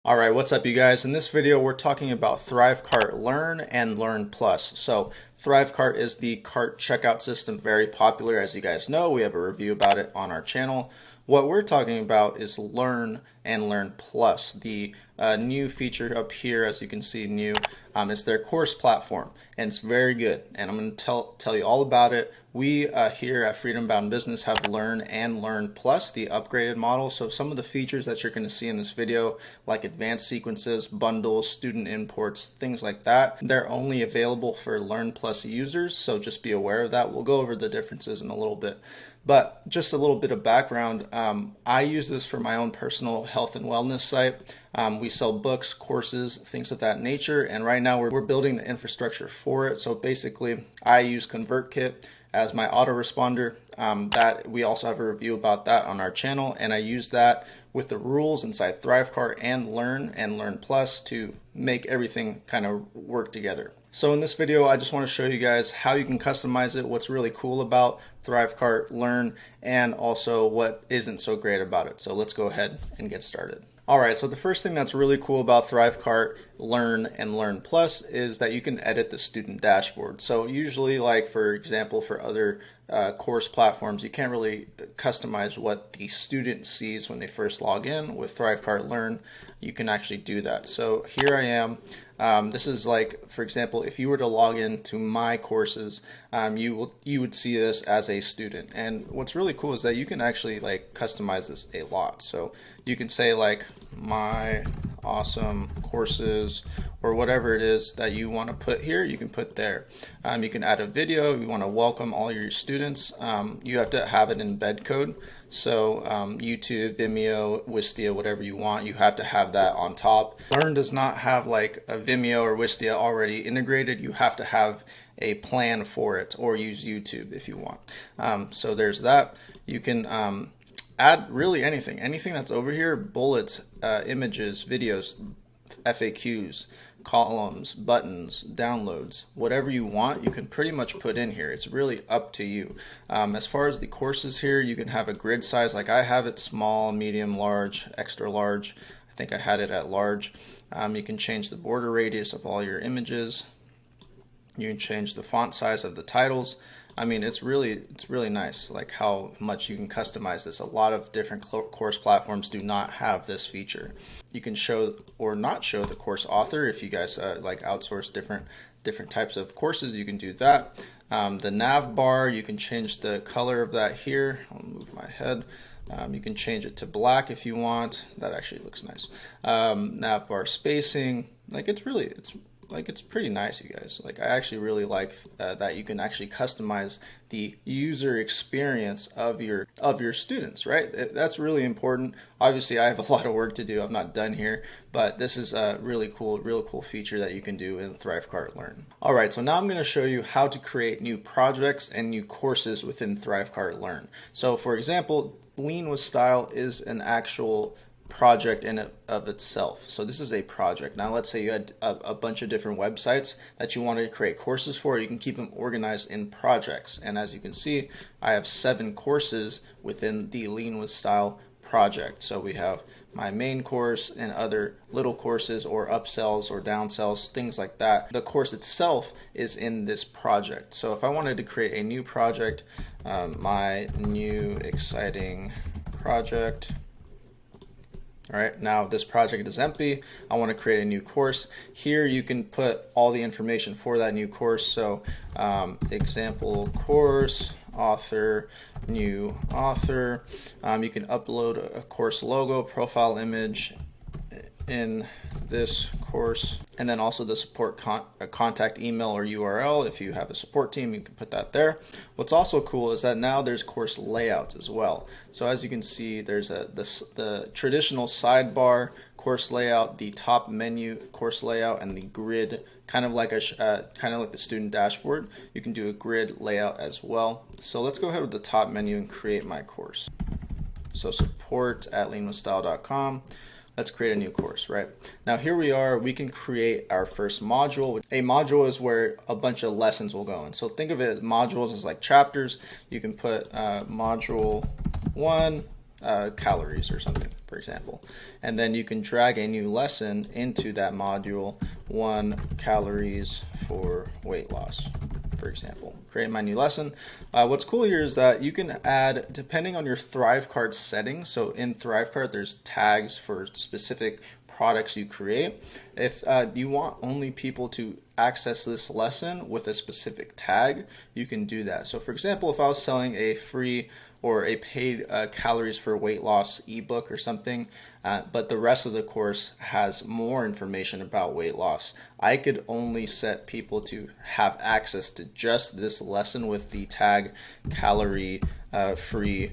All right, what's up, you guys? In this video, we're talking about Thrivecart Learn and Learn Plus. So Thrivecart is the cart checkout system, very popular. As you guys know, we have a review about it on our channel. What we're talking about is Learn and Learn Plus. The new feature up here, as you can see, new, is their course platform, and it's very good. And I'm going to tell you all about it. We here at Freedom Bound Business have Learn and Learn Plus, the upgraded model. So some of the features that you're going to see in this video, like advanced sequences, bundles, student imports, things like that, they're only available for Learn Plus users. So just be aware of that. We'll go over the differences in a little bit. But just a little bit of background, I use this for my own personal health and wellness site. We sell books, courses, things of that nature, and right now we're building the infrastructure for it. So basically, I use ConvertKit as my autoresponder. That we also have a review about that on our channel, and I use that with the rules inside Thrivecart and Learn Plus to make everything kind of work together. So in this video, I just want to show you guys how you can customize it, what's really cool about Thrivecart Learn, and also what isn't so great about it. So let's go ahead and get started. All right, so the first thing that's really cool about Thrivecart Learn and Learn Plus is that you can edit the student dashboard. So usually, like for example, for other course platforms, you can't really customize what the student sees when they first log in. With Thrivecart Learn, you can actually do that. So here I am. This is like, for example, if you were to log into my courses, you would see this as a student. And what's really cool is that you can actually like customize this a lot. So you can say like my awesome courses or whatever it is that you want to put here, you can put there. You can add a video. You want to welcome all your students. You have to have it in embed code. So YouTube, Vimeo, Wistia, whatever you want, you have to have that on top. Learn does not have like a Vimeo or Wistia already integrated. You have to have a plan for it or use YouTube if you want. So there's that. You can add really anything that's over here: bullets, images, videos, FAQs, columns, buttons, downloads, whatever you want, you can pretty much put in here. It's really up to you. As far as the courses here, you can have a grid size. Like I have it small, medium, large, extra large. I think I had it at large. You can change the border radius of all your images. You can change the font size of the titles. I mean, it's really nice, like how much you can customize this. A lot of different course platforms do not have this feature. You can show or not show the course author. If you guys like outsource different types of courses, you can do that. The nav bar, you can change the color of that here. I'll move my head. You can change it to black if you want. That actually looks nice. Nav bar spacing, like it's pretty nice, you guys. Like I actually really like that you can actually customize the user experience of your students, right? That's really important. Obviously, I have a lot of work to do. I'm not done here, but this is a really cool feature that you can do in Thrivecart Learn. All right, so now I'm going to show you how to create new projects and new courses within Thrivecart Learn. So for example, Lean with Style is an actual project in of itself. So this is a project. Now let's say you had a bunch of different websites that you wanted to create courses for. You can keep them organized in projects, and as you can see, I have 7 courses within the Lean with Style project. So we have my main course and other little courses or upsells or downsells, things like that. The course itself is in this project. So if I wanted to create a new project, my new exciting project. All right, now this project is empty. I want to create a new course. Here you can put all the information for that new course. So example course, author, new author. You can upload a course logo, profile image in this course, and then also the support contact email or URL. If you have a support team, you can put that there. What's also cool is that now there's course layouts as well. So as you can see, there's the traditional sidebar course layout, the top menu course layout, and the grid, kind of like the student dashboard. You can do a grid layout as well. So let's go ahead with the top menu and create my course. So support@leanwithstyle.com. Let's create a new course, right? Now here we are, we can create our first module. A module is where a bunch of lessons will go in. So think of it as modules as like chapters. You can put module 1, calories or something, for example. And then you can drag a new lesson into that module, 1 calories for weight loss, for example. Create my new lesson. What's cool here is that you can add, depending on your Thrivecart settings, so in Thrivecart there's tags for specific products you create. If you want only people to access this lesson with a specific tag, you can do that. So for example, if I was selling a free or a paid calories for weight loss ebook or something, but the rest of the course has more information about weight loss, I could only set people to have access to just this lesson with the tag calorie free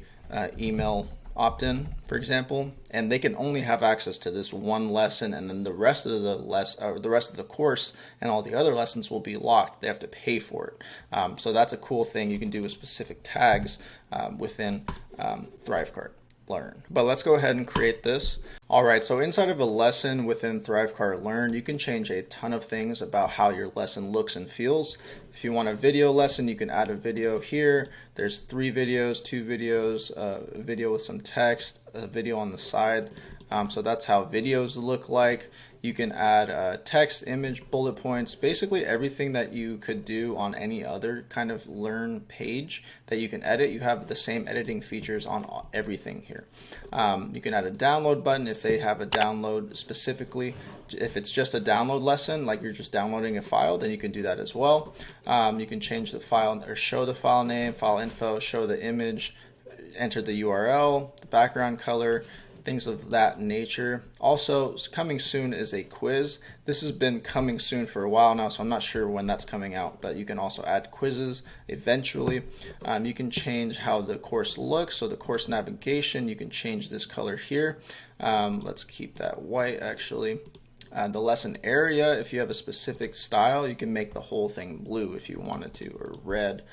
email opt-in, for example, and they can only have access to this one lesson, and then the rest of the course and all the other lessons will be locked. They have to pay for it. So that's a cool thing you can do with specific tags within Thrivecart Learn. But let's go ahead and create this. All right, so inside of a lesson within Thrivecart Learn, you can change a ton of things about how your lesson looks and feels. If you want a video lesson, you can add a video here. There's 3 videos, 2 videos, a video with some text, a video on the side. So that's how videos look like. You can add text, image, bullet points, basically everything that you could do on any other kind of Learn page that you can edit. You have the same editing features on everything here. You can add a download button if they have a download specifically. If it's just a download lesson, like you're just downloading a file, then you can do that as well. You can change the file or show the file name, file info, show the image, enter the URL, the background color, things of that nature. Also, coming soon is a quiz. This has been coming soon for a while now, so I'm not sure when that's coming out, but you can also add quizzes eventually. You can change how the course looks, so the course navigation, you can change this color here. Let's keep that white actually. The lesson area, if you have a specific style, you can make the whole thing blue if you wanted to, or red.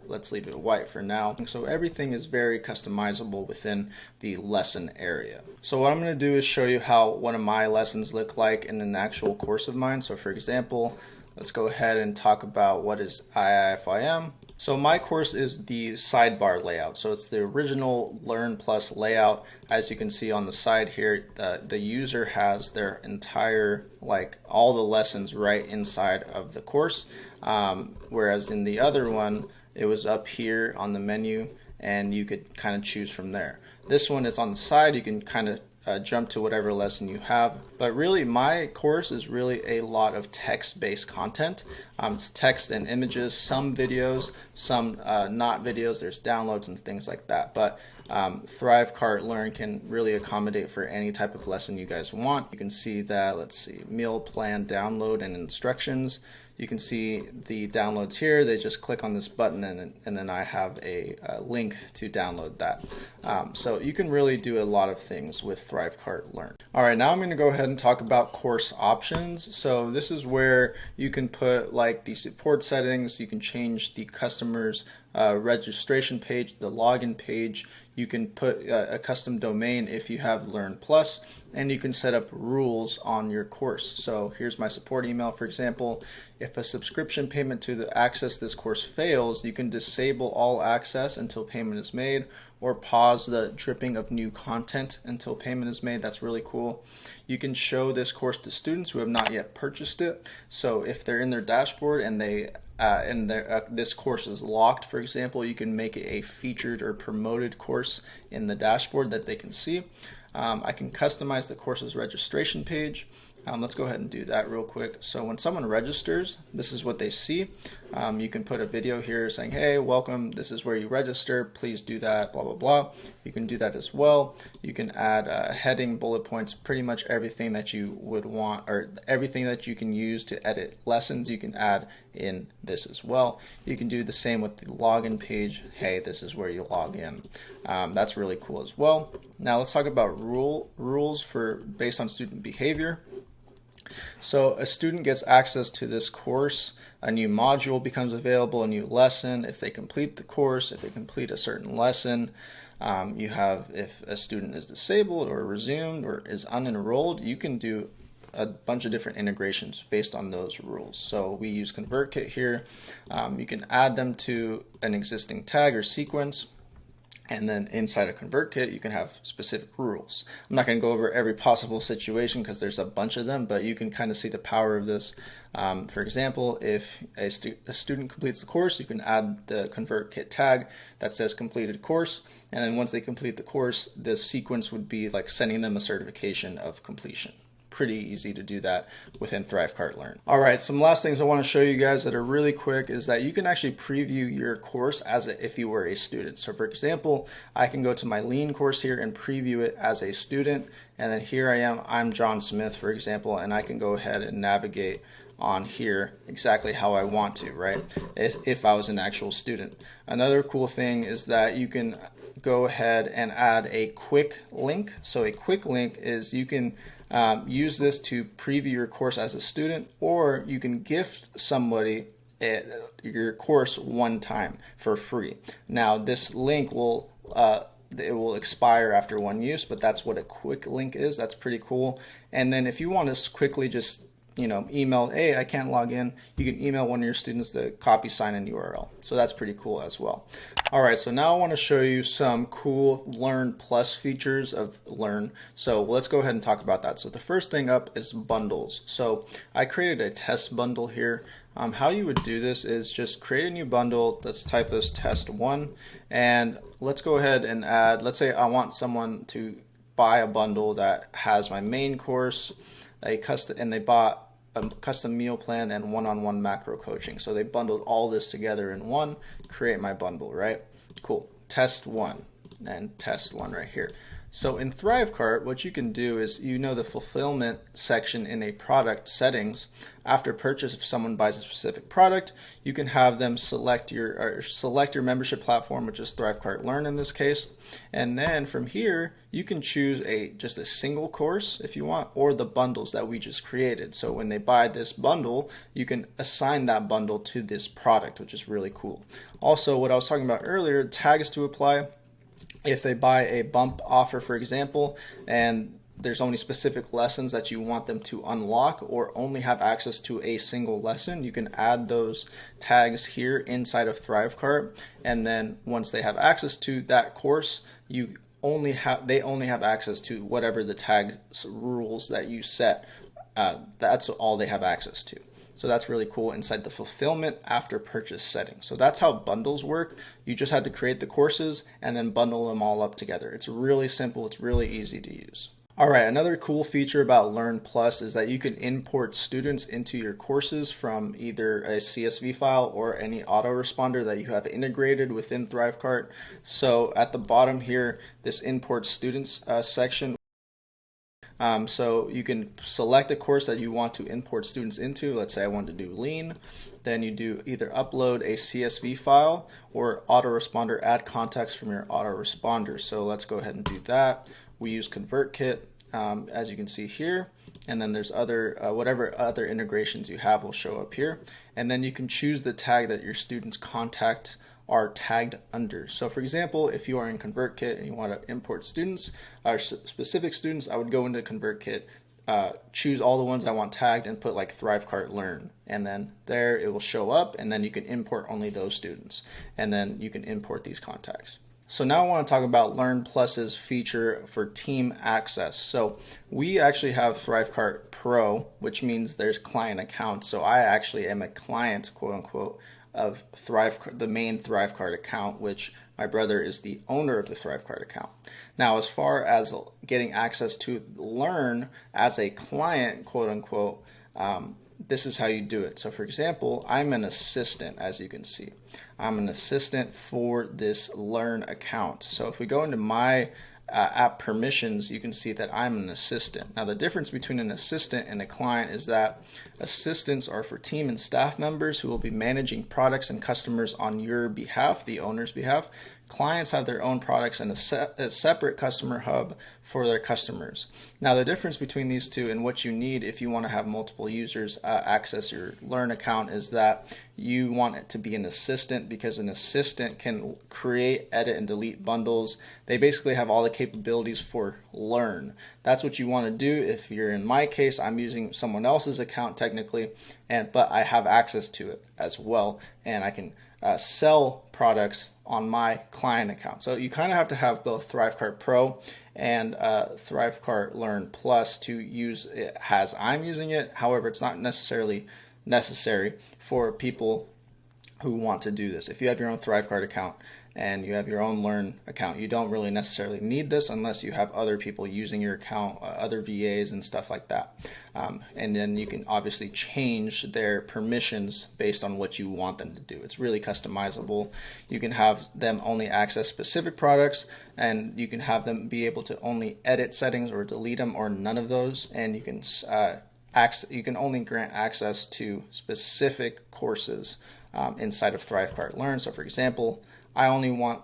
Let's leave it white for now. So everything is very customizable within the lesson area. So what I'm going to do is show you how one of my lessons look like in an actual course of mine. So for example, let's go ahead and talk about what is IIFIM. So my course is the sidebar layout. So it's the original Learn Plus layout. As you can see on the side here, the user has their entire, like all the lessons right inside of the course. Whereas in the other one, it was up here on the menu and you could kind of choose from there. This one is on the side. You can kind of jump to whatever lesson you have. But really, my course is really a lot of text-based content. It's text and images, some videos, some not videos. There's downloads and things like that. But Thrivecart Learn can really accommodate for any type of lesson you guys want. You can see that, let's see, meal plan download and instructions. You can see the downloads here. They just click on this button and then I have a link to download that. So you can really do a lot of things with Thrivecart Learn. All right, now I'm going to go ahead and talk about course options. So this is where you can put like the support settings. You can change the customer's registration page, the login page. You can put a custom domain if you have Learn Plus, and you can set up rules on your course. So here's my support email, for example. If a subscription payment to access this course fails, you can disable all access until payment is made, or pause the dripping of new content until payment is made. That's really cool. You can show this course to students who have not yet purchased it. So if they're in their dashboard and this course is locked, for example, you can make it a featured or promoted course in the dashboard that they can see. I can customize the course's registration page. Let's go ahead and do that real quick. So when someone registers, this is what they see. You can put a video here saying, hey, welcome, this is where you register, please do that, blah, blah, blah. You can do that as well. You can add heading, bullet points, pretty much everything that you would want, or everything that you can use to edit lessons, you can add in this as well. You can do the same with the login page. Hey, this is where you log in. That's really cool as well. Now let's talk about rules based on student behavior. So a student gets access to this course, a new module becomes available, a new lesson. If they complete the course, if they complete a certain lesson, you have, if a student is disabled or resumed or is unenrolled, you can do a bunch of different integrations based on those rules. So we use ConvertKit here. You can add them to an existing tag or sequence. And then inside a ConvertKit, you can have specific rules. I'm not going to go over every possible situation because there's a bunch of them, but you can kind of see the power of this. For example, if a student completes the course, you can add the ConvertKit tag that says completed course. And then once they complete the course, the sequence would be like sending them a certification of completion. Pretty easy to do that within Thrivecart Learn. All right, some last things I want to show you guys that are really quick is that you can actually preview your course as if you were a student. So for example, I can go to my Lean course here and preview it as a student, and then here I am, I'm John Smith, for example, and I can go ahead and navigate on here exactly how I want to, right? If I was an actual student. Another cool thing is that you can go ahead and add a quick link. So a quick link is you can use this to preview your course as a student, or you can gift somebody your course one time for free. Now this link will it will expire after one use, but that's what a quick link is. That's pretty cool. And then if you want to quickly just email, hey, I can't log in, you can email one of your students the copy sign and URL. So that's pretty cool as well. All right, so now I want to show you some cool Learn Plus features of Learn. So let's go ahead and talk about that. So the first thing up is bundles. So I created a test bundle here. How you would do this is just create a new bundle. Let's type this test 1, and let's go ahead and add, let's say I want someone to buy a bundle that has my main course, and they bought a custom meal plan and one-on-one macro coaching. So they bundled all this together in one, create my bundle, right? Cool. Test 1 and test 1 right here. So in Thrivecart, what you can do is, the fulfillment section in a product settings, after purchase, if someone buys a specific product, you can have them select your membership platform, which is Thrivecart Learn in this case. And then from here, you can choose just a single course if you want, or the bundles that we just created. So when they buy this bundle, you can assign that bundle to this product, which is really cool. Also, what I was talking about earlier, tags to apply. If they buy a bump offer, for example, and there's only specific lessons that you want them to unlock or only have access to a single lesson, you can add those tags here inside of Thrivecart. And then once they have access to that course, they only have access to whatever the tag rules that you set. That's all they have access to. So that's really cool inside the fulfillment after purchase setting. So that's how bundles work. You just had to create the courses and then bundle them all up together. It's really simple. It's really easy to use. All right, another cool feature about Learn Plus is that you can import students into your courses from either a CSV file or any autoresponder that you have integrated within Thrivecart. So at the bottom here, this import students section, so you can select a course that you want to import students into. Let's say I want to do Lean. Then you do either upload a CSV file or autoresponder, add context from your autoresponder. So let's go ahead and do that. We use ConvertKit, as you can see here. And then there's whatever other integrations you have will show up here. And then you can choose the tag that your students' contact are tagged under. So for example, if you are in ConvertKit and you want to import students, or specific students, I would go into ConvertKit, choose all the ones I want tagged and put like Thrivecart Learn. And then there it will show up, and then you can import only those students. And then you can import these contacts. So now I want to talk about Learn Plus's feature for team access. So we actually have Thrivecart Pro, which means there's client accounts. So I actually am a client, quote unquote, of the main Thrivecart account, which my brother is the owner of the Thrivecart account. Now, as far as getting access to Learn as a client, quote unquote, this is how you do it. So for example, I'm an assistant, as you can see. I'm an assistant for this Learn account. So if we go into my app permissions, you can see that I'm an assistant. Now the difference between an assistant and a client is that assistants are for team and staff members who will be managing products and customers on your behalf, the owner's behalf. Clients have their own products and a separate customer hub for their customers. Now the difference between these two and what you need if you want to have multiple users access your Learn account is that you want it to be an assistant, because an assistant can create, edit, and delete bundles. They basically have all the capabilities for Learn. That's what you want to do. If you're in my case, I'm using someone else's account technically, but I have access to it as well, and I can sell products on my client account. So you kind of have to have both Thrivecart Pro and Thrivecart Learn Plus to use it as I'm using it. However, it's not necessarily necessary for people who want to do this. If you have your own Thrivecart account and you have your own Learn account, you don't really necessarily need this unless you have other people using your account, other VAs and stuff like that. And then you can obviously change their permissions based on what you want them to do. It's really customizable. You can have them only access specific products, and you can have them be able to only edit settings or delete them or none of those. And you can you can only grant access to specific courses inside of Thrivecart Learn. So for example, I only want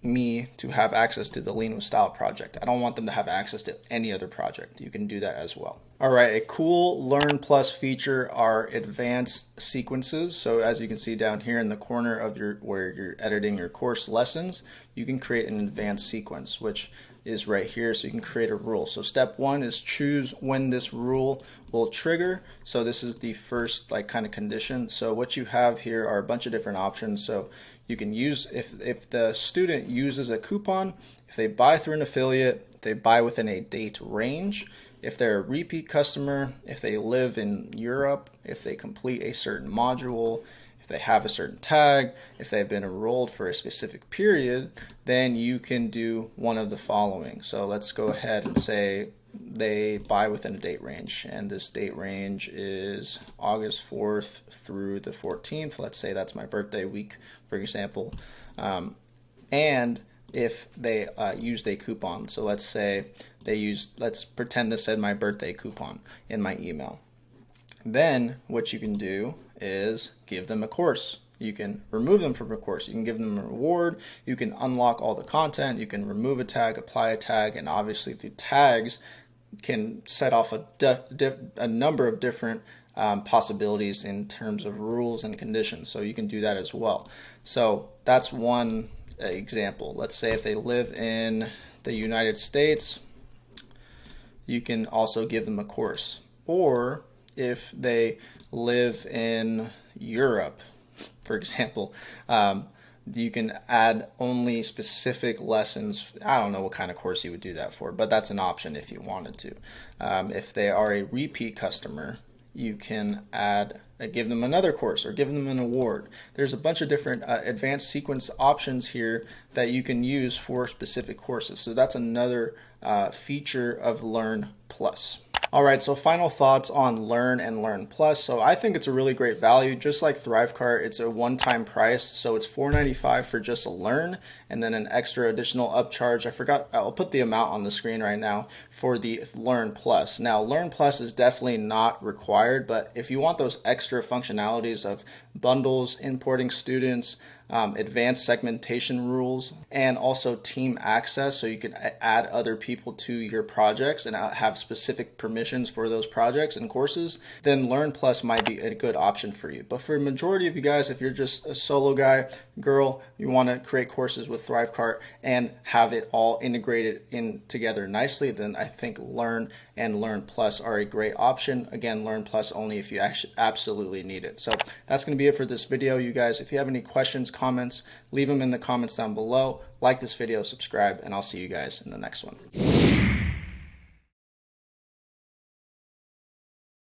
me to have access to the Lean with Style project. I don't want them to have access to any other project. You can do that as well. All right, a cool Learn Plus feature are advanced sequences. So as you can see down here in the corner of where you're editing your course lessons, you can create an advanced sequence, which is right here. So you can create a rule. So step one is choose when this rule will trigger. So this is the first kind of condition. So what you have here are a bunch of different options. So you can use, if the student uses a coupon, if they buy through an affiliate, if they buy within a date range, if they're a repeat customer, if they live in Europe, if they complete a certain module, if they have a certain tag, if they've been enrolled for a specific period, then you can do one of the following. So let's go ahead and say they buy within a date range, and this date range is August 4th through the 14th. Let's say that's my birthday week, for example. And if they used a coupon, so let's say they used, let's pretend this said my birthday coupon in my email. Then what you can do is give them a course. You can remove them from a course. You can give them a reward. You can unlock all the content. You can remove a tag, apply a tag, and obviously the tags can set off a number of different possibilities in terms of rules and conditions. So you can do that as well. So that's one example. Let's say if they live in the United States, you can also give them a course. Or if they live in Europe, for example, you can add only specific lessons. I don't know what kind of course you would do that for, but that's an option if you wanted to. If they are a repeat customer, you can give them another course or give them an award. There's a bunch of different advanced sequence options here that you can use for specific courses. So that's another feature of Learn Plus. All right, so final thoughts on Learn and Learn Plus. So I think it's a really great value. Just like Thrivecart, it's a one-time price. So it's $4.95 for just a Learn, and then an extra additional upcharge. I forgot, I'll put the amount on the screen right now for the Learn Plus. Now, Learn Plus is definitely not required, but if you want those extra functionalities of bundles, importing students, advanced segmentation rules, and also team access, so you can add other people to your projects and have specific permissions for those projects and courses, then Learn Plus might be a good option for you. But for the majority of you guys, if you're just a solo guy, girl, you want to create courses with Thrivecart and have it all integrated in together nicely, then I think Learn and Learn Plus are a great option. Again, Learn Plus only if you actually absolutely need it. So that's going to be it for this video, you guys. If you have any questions, comments, leave them in the comments down below. Like this video, subscribe, and I'll see you guys in the next one.